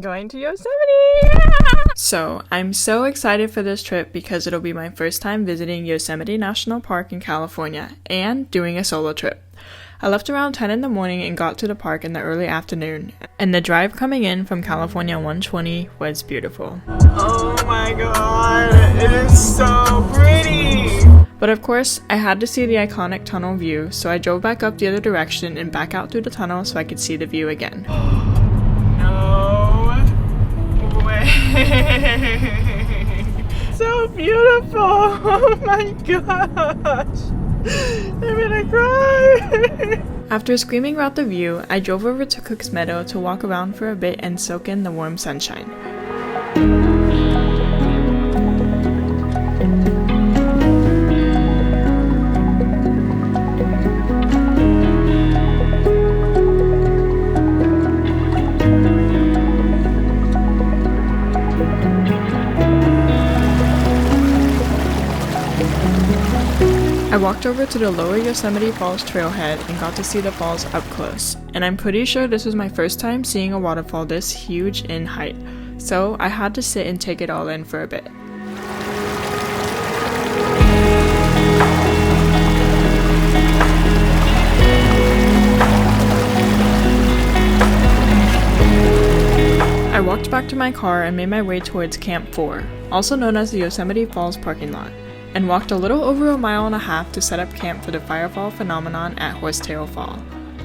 going to Yosemite! So, I'm so excited for this trip because it'll be my first time visiting Yosemite National Park in California and doing a solo trip. I left around 10 in the morning and got to the park in the early afternoon, and the drive coming in from California 120 was beautiful. Oh my god, it is so pretty! But of course, I had to see the iconic tunnel view, so I drove back up the other direction and back out through the tunnel so I could see the view again. No way! So beautiful! Oh my gosh! I'm gonna cry! After screaming about the view, I drove over to Cook's Meadow to walk around for a bit and soak in the warm sunshine. I walked over to the Lower Yosemite Falls trailhead and got to see the falls up close, and I'm pretty sure this was my first time seeing a waterfall this huge in height, so I had to sit and take it all in for a bit. I walked back to my car and made my way towards Camp 4, also known as the Yosemite Falls parking lot, and walked a little over 1.5 miles to set up camp for the Firefall phenomenon at Horsetail Fall.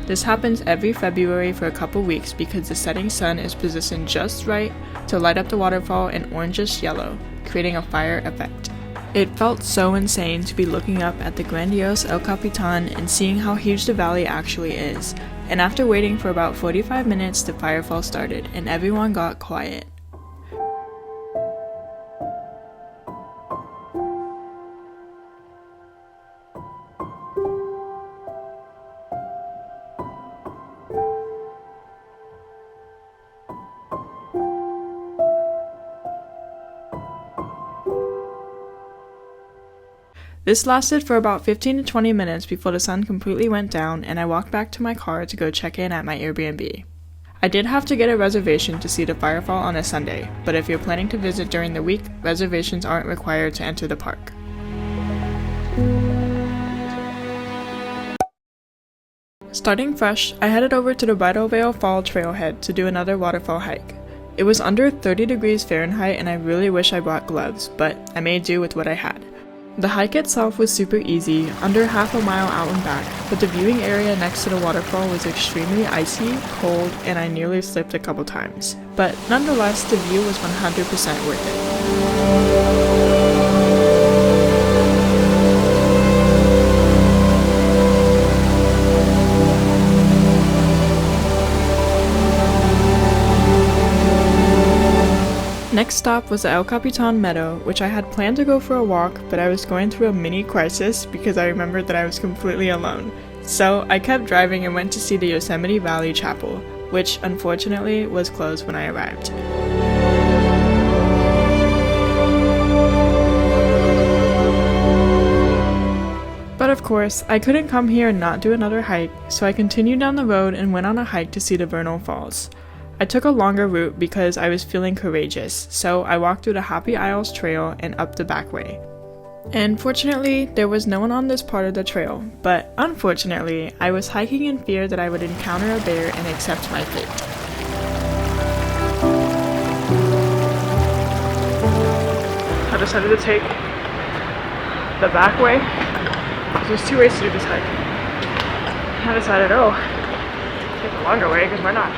This happens every February for a couple weeks because the setting sun is positioned just right to light up the waterfall in orangish yellow, creating a fire effect. It felt so insane to be looking up at the grandiose El Capitan and seeing how huge the valley actually is, and after waiting for about 45 minutes the Firefall started and everyone got quiet. This lasted for about 15 to 20 minutes before the sun completely went down and I walked back to my car to go check in at my Airbnb. I did have to get a reservation to see the Firefall on a Sunday, but if you're planning to visit during the week, reservations aren't required to enter the park. Starting fresh, I headed over to the Bridal Veil Fall trailhead to do another waterfall hike. It was under 30 degrees Fahrenheit and I really wish I brought gloves, but I made do with what I had. The hike itself was super easy, under 1/2 mile out and back, but the viewing area next to the waterfall was extremely icy, cold, and I nearly slipped a couple times. But nonetheless, the view was 100% worth it. Next stop was the El Capitan Meadow, which I had planned to go for a walk, but I was going through a mini crisis because I remembered that I was completely alone. So I kept driving and went to see the Yosemite Valley Chapel, which unfortunately was closed when I arrived. But of course, I couldn't come here and not do another hike, so I continued down the road and went on a hike to see the Vernal Falls. I took a longer route because I was feeling courageous, so I walked through the Happy Isles Trail and up the back way. And fortunately, there was no one on this part of the trail, but unfortunately, I was hiking in fear that I would encounter a bear and accept my fate. I decided to take the back way. There's 2 ways to do this hike. I decided, take the longer way, because why not?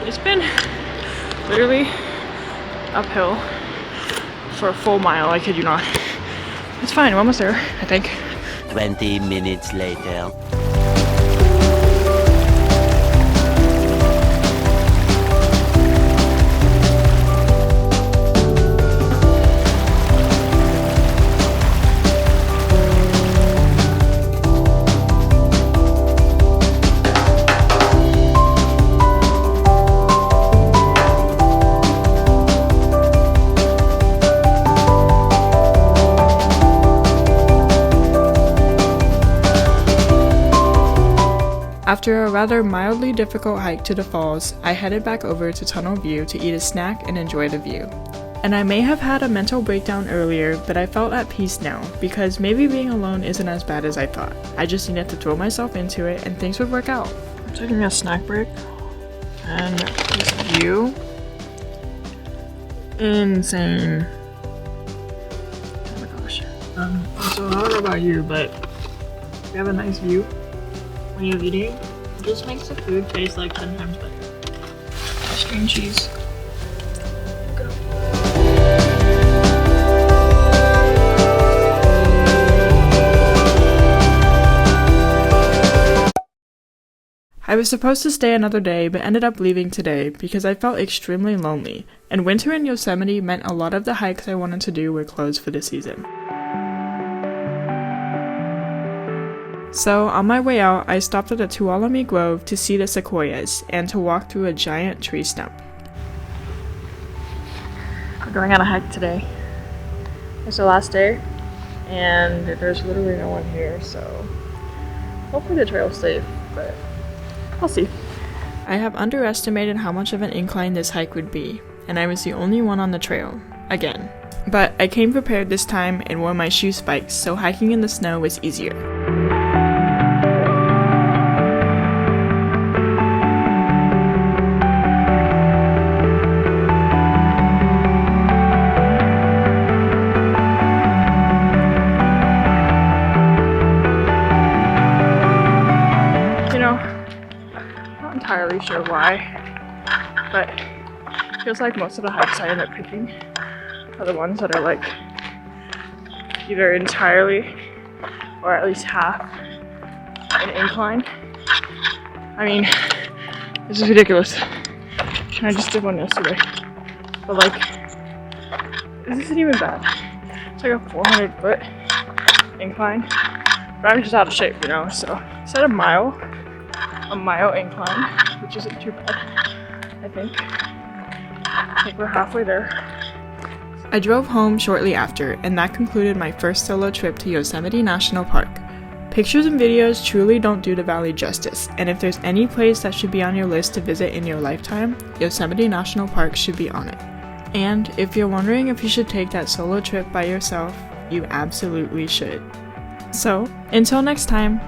It's been literally uphill for a full mile, I kid you not. It's fine, we're almost there, I think. 20 minutes later. After a rather mildly difficult hike to the falls, I headed back over to Tunnel View to eat a snack and enjoy the view. And I may have had a mental breakdown earlier, but I felt at peace now, because maybe being alone isn't as bad as I thought. I just needed to throw myself into it and things would work out. I'm taking a snack break, and this view, insane. Oh my gosh. So I don't know about you, but if you have a nice view when you're eating, it just makes the food taste like 10 times better. String cheese. I was supposed to stay another day, but ended up leaving today because I felt extremely lonely, and winter in Yosemite meant a lot of the hikes I wanted to do were closed for the season. So, on my way out, I stopped at a Tuolumne Grove to see the sequoias and to walk through a giant tree stump. We're going on a hike today. It's the last day, and there's literally no one here, so hopefully the trail's safe, but I'll see. I have underestimated how much of an incline this hike would be, and I was the only one on the trail, again. But I came prepared this time and wore my shoe spikes, so hiking in the snow was easier. Entirely sure why, but it feels like most of the hikes I end up picking are the ones that are like either entirely or at least half an incline. I mean, this is ridiculous. I just did one yesterday, but like, this isn't even bad. It's like a 400-foot incline, but I'm just out of shape, you know, so instead of a mile incline, which isn't too bad, I think we're halfway there. I drove home shortly after, and that concluded my first solo trip to Yosemite National Park. Pictures and videos truly don't do the valley justice, and if there's any place that should be on your list to visit in your lifetime, Yosemite National Park should be on it. And if you're wondering if you should take that solo trip by yourself, you absolutely should. So, until next time,